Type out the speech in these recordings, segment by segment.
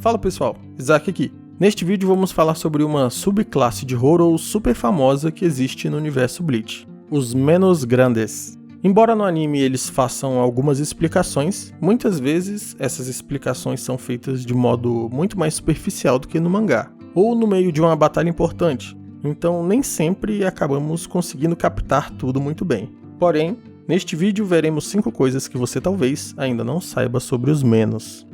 Fala pessoal, Isaac aqui. Neste vídeo vamos falar sobre uma subclasse de Horou super famosa que existe no universo Bleach, os Menos Grandes. Embora no anime eles façam algumas explicações, muitas vezes essas explicações são feitas de modo muito mais superficial do que no mangá, ou no meio de uma batalha importante, então nem sempre acabamos conseguindo captar tudo muito bem. Porém, neste vídeo veremos 5 coisas que você talvez ainda não saiba sobre os Menos.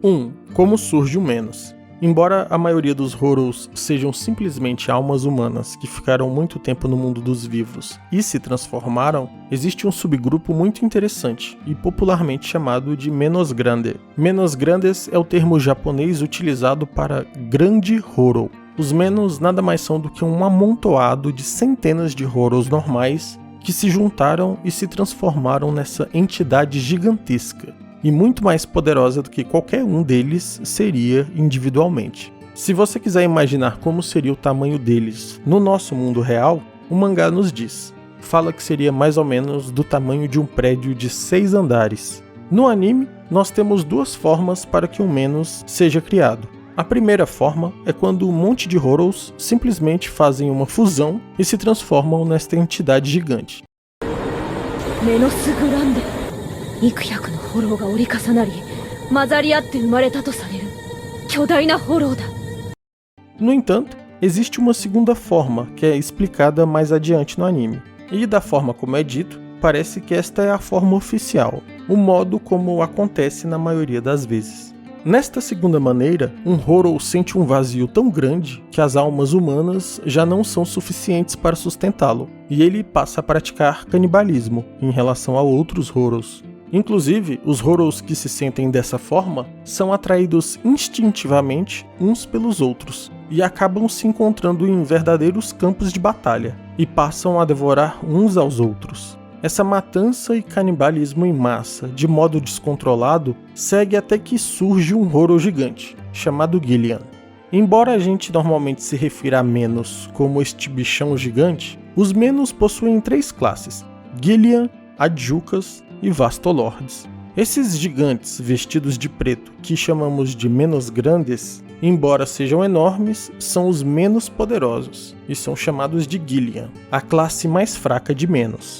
1. Como surge o Menos? Embora a maioria dos Horous sejam simplesmente almas humanas que ficaram muito tempo no mundo dos vivos e se transformaram, existe um subgrupo muito interessante e popularmente chamado de Menos Grande. Menos Grandes é o termo japonês utilizado para grande Horou. Os Menos nada mais são do que um amontoado de centenas de Horous normais que se juntaram e se transformaram nessa entidade gigantesca e muito mais poderosa do que qualquer um deles seria individualmente. Se você quiser imaginar como seria o tamanho deles no nosso mundo real, o mangá nos diz. Fala que seria mais ou menos do tamanho de um prédio de 6 andares. No anime, nós temos 2 formas para que um Menos seja criado. A primeira forma é quando um monte de Horous simplesmente fazem uma fusão e se transformam nesta entidade gigante. Menos Grande. 幾百のホローが折り重なり混ざり合って生まれたとされる巨大なホローだ。No entanto, existe uma segunda forma que é explicada mais adiante no anime. E da forma como é dito, parece que esta é a forma oficial, o modo como acontece na maioria das vezes. Nesta segunda maneira, um Horou sente um vazio tão grande que as almas humanas já não são suficientes para sustentá-lo, e ele passa a praticar canibalismo em relação a outros Horous. Inclusive, os Horous que se sentem dessa forma são atraídos instintivamente uns pelos outros e acabam se encontrando em verdadeiros campos de batalha e passam a devorar uns aos outros. Essa matança e canibalismo em massa, de modo descontrolado, segue até que surge um Horou gigante, chamado Gillian. Embora a gente normalmente se refira a Menos como este bichão gigante, os Menos possuem 3 classes: Gillian, Adjukas e Vastolords. Esses gigantes vestidos de preto, que chamamos de Menos Grandes, embora sejam enormes, são os menos poderosos e são chamados de Gillian, a classe mais fraca de Menos.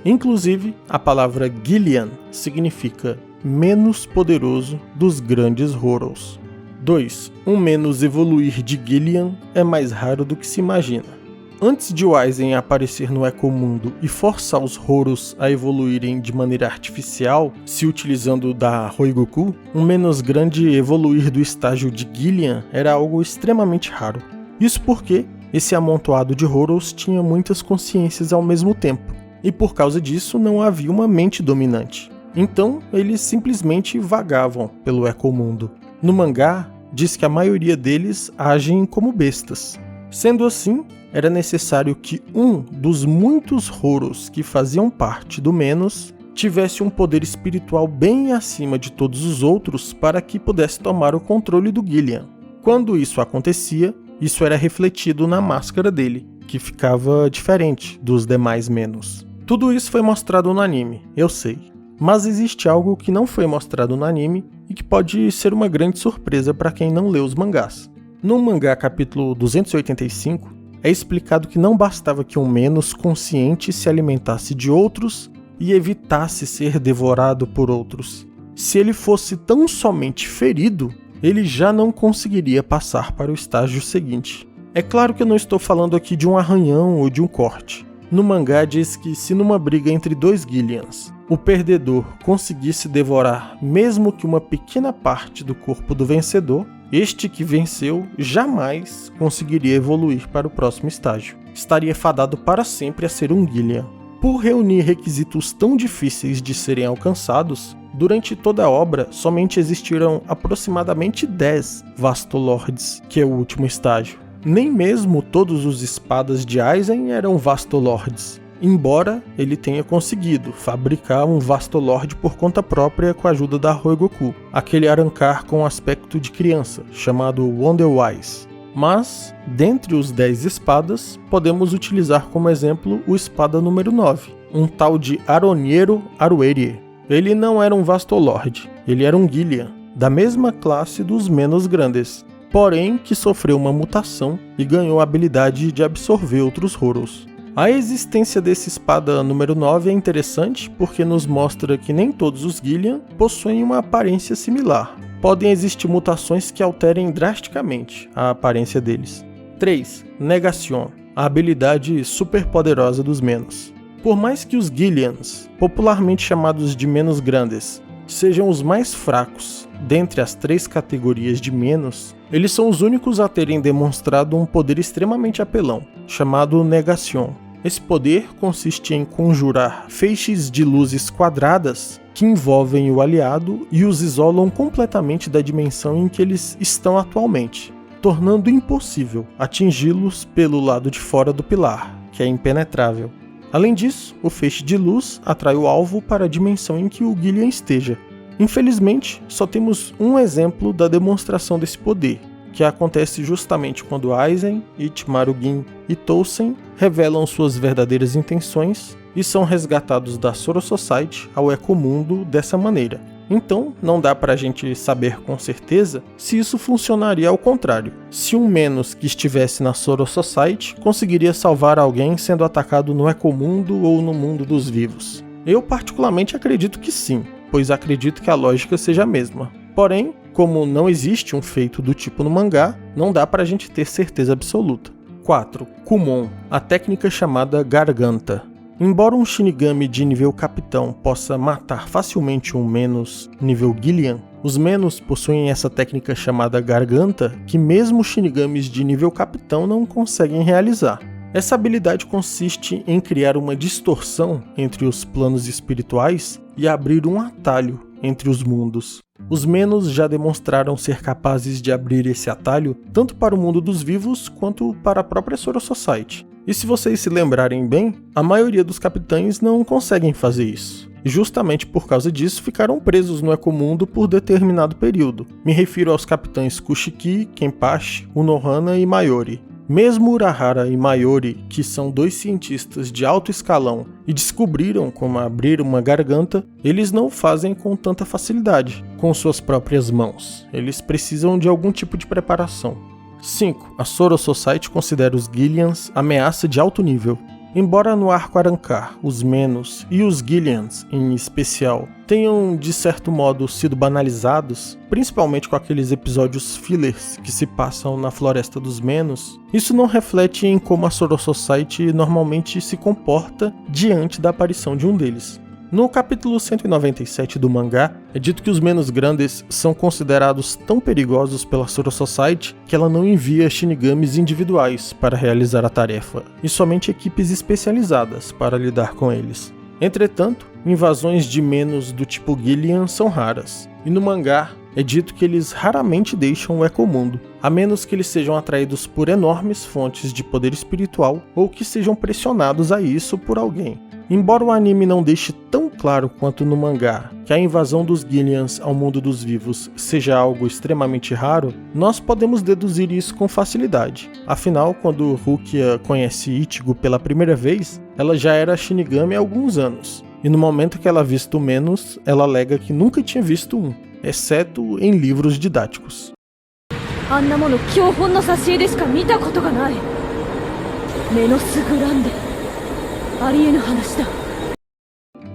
Inclusive, a palavra Gillian significa menos poderoso dos grandes Horous. 2. Um Menos evoluir de Gillian é mais raro do que se imagina. Antes de Waizen aparecer no Ecomundo e forçar os Horous a evoluírem de maneira artificial, se utilizando da Roigoku, um Menos Grande evoluir do estágio de Gillian era algo extremamente raro. Isso porque esse amontoado de Horous tinha muitas consciências ao mesmo tempo, e por causa disso não havia uma mente dominante. Então eles simplesmente vagavam pelo Ecomundo. No mangá, diz que a maioria deles agem como bestas. Sendo assim, era necessário que um dos muitos Horous que faziam parte do Menos tivesse um poder espiritual bem acima de todos os outros para que pudesse tomar o controle do Gillian. Quando isso acontecia, isso era refletido na máscara dele, que ficava diferente dos demais Menos. Tudo isso foi mostrado no anime, eu sei. Mas existe algo que não foi mostrado no anime e que pode ser uma grande surpresa para quem não leu os mangás. No mangá capítulo 285, é explicado que não bastava que um Menos consciente se alimentasse de outros e evitasse ser devorado por outros. Se ele fosse tão somente ferido, ele já não conseguiria passar para o estágio seguinte. É claro que eu não estou falando aqui de um arranhão ou de um corte. No mangá diz que se numa briga entre 2 Gillians, o perdedor conseguisse devorar mesmo que uma pequena parte do corpo do vencedor, este que venceu jamais conseguiria evoluir para o próximo estágio. Estaria fadado para sempre a ser um Gillian. Por reunir requisitos tão difíceis de serem alcançados, durante toda a obra somente existiram aproximadamente 10 Vastolords, que é o último estágio. Nem mesmo todos os espadas de Aizen eram Vastolords, embora ele tenha conseguido fabricar um Vastolord por conta própria com a ajuda da Roigoku, aquele Arrancar com aspecto de criança, chamado Wonderwise. Mas, dentre os 10 espadas, podemos utilizar como exemplo o espada número 9, um tal de Aronheiro Aruerie. Ele não era um Vastolord, ele era um Gillian, da mesma classe dos menos grandes, porém que sofreu uma mutação e ganhou a habilidade de absorver outros Horus. A existência desse espada número 9 é interessante porque nos mostra que nem todos os Gillian possuem uma aparência similar. Podem existir mutações que alterem drasticamente a aparência deles. 3. Negation, a habilidade superpoderosa dos menos. Por mais que os Gillians, popularmente chamados de menos grandes, sejam os mais fracos dentre as 3 categorias de menos, eles são os únicos a terem demonstrado um poder extremamente apelão, chamado Negation. Esse poder consiste em conjurar feixes de luzes quadradas que envolvem o aliado e os isolam completamente da dimensão em que eles estão atualmente, tornando impossível atingi-los pelo lado de fora do pilar, que é impenetrável. Além disso, o feixe de luz atrai o alvo para a dimensão em que o Gillian esteja. Infelizmente, só temos um exemplo da demonstração desse poder, que acontece justamente quando Aizen, Ichmarugin e Tolsen revelam suas verdadeiras intenções e são resgatados da Soro Society ao Ecomundo dessa maneira. Então, não dá pra gente saber com certeza se isso funcionaria ao contrário. Se um menos que estivesse na Soro Society conseguiria salvar alguém sendo atacado no Ecomundo ou no mundo dos vivos. Eu particularmente acredito que sim, pois acredito que a lógica seja a mesma. Porém, como não existe um feito do tipo no mangá, não dá pra gente ter certeza absoluta. 4. Kumon, a técnica chamada Garganta. Embora um Shinigami de nível capitão possa matar facilmente um menos nível Gillian, os menos possuem essa técnica chamada Garganta que mesmo Shinigamis de nível capitão não conseguem realizar. Essa habilidade consiste em criar uma distorção entre os planos espirituais e abrir um atalho entre os mundos. Os menos já demonstraram ser capazes de abrir esse atalho tanto para o mundo dos vivos quanto para a própria Soro Society. E se vocês se lembrarem bem, a maioria dos capitães não conseguem fazer isso. E justamente por causa disso ficaram presos no Ecomundo por determinado período. Me refiro aos capitães Kushiki, Kenpachi, Unohana e Mayori. Mesmo Urahara e Mayori, que são 2 cientistas de alto escalão e descobriram como abrir uma garganta, eles não o fazem com tanta facilidade, com suas próprias mãos. Eles precisam de algum tipo de preparação. 5. A Soro Society considera os Gillians ameaça de alto nível. Embora no arco Arrancar, os menos e os Gillians, em especial, tenham de certo modo sido banalizados, principalmente com aqueles episódios fillers que se passam na Floresta dos Menos, isso não reflete em como a Soro Society normalmente se comporta diante da aparição de um deles. No capítulo 197 do mangá, é dito que os menos grandes são considerados tão perigosos pela Soro Society que ela não envia Shinigamis individuais para realizar a tarefa, e somente equipes especializadas para lidar com eles. Entretanto, invasões de menos do tipo Gillian são raras, e no mangá é dito que eles raramente deixam o Ecomundo, a menos que eles sejam atraídos por enormes fontes de poder espiritual ou que sejam pressionados a isso por alguém. Embora o anime não deixe tão claro quanto no mangá que a invasão dos Gillians ao mundo dos vivos seja algo extremamente raro, nós podemos deduzir isso com facilidade. Afinal, quando Rukia conhece Ichigo pela primeira vez, ela já era Shinigami há alguns anos, e no momento que ela vista o menos, ela alega que nunca tinha visto um, exceto em livros didáticos.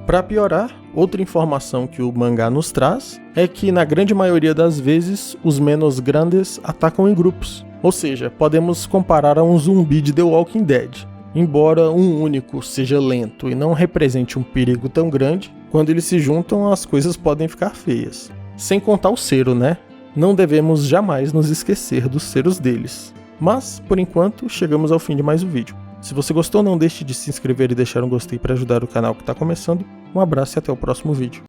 Para piorar, outra informação que o mangá nos traz é que na grande maioria das vezes os menos grandes atacam em grupos, ou seja, podemos comparar a um zumbi de The Walking Dead. Embora um único seja lento e não represente um perigo tão grande, quando eles se juntam as coisas podem ficar feias. Sem contar o Zero, né? Não devemos jamais nos esquecer dos Zeros deles. Mas, por enquanto, chegamos ao fim de mais um vídeo. Se você gostou, não deixe de se inscrever e deixar um gostei para ajudar o canal que está começando. Um abraço e até o próximo vídeo.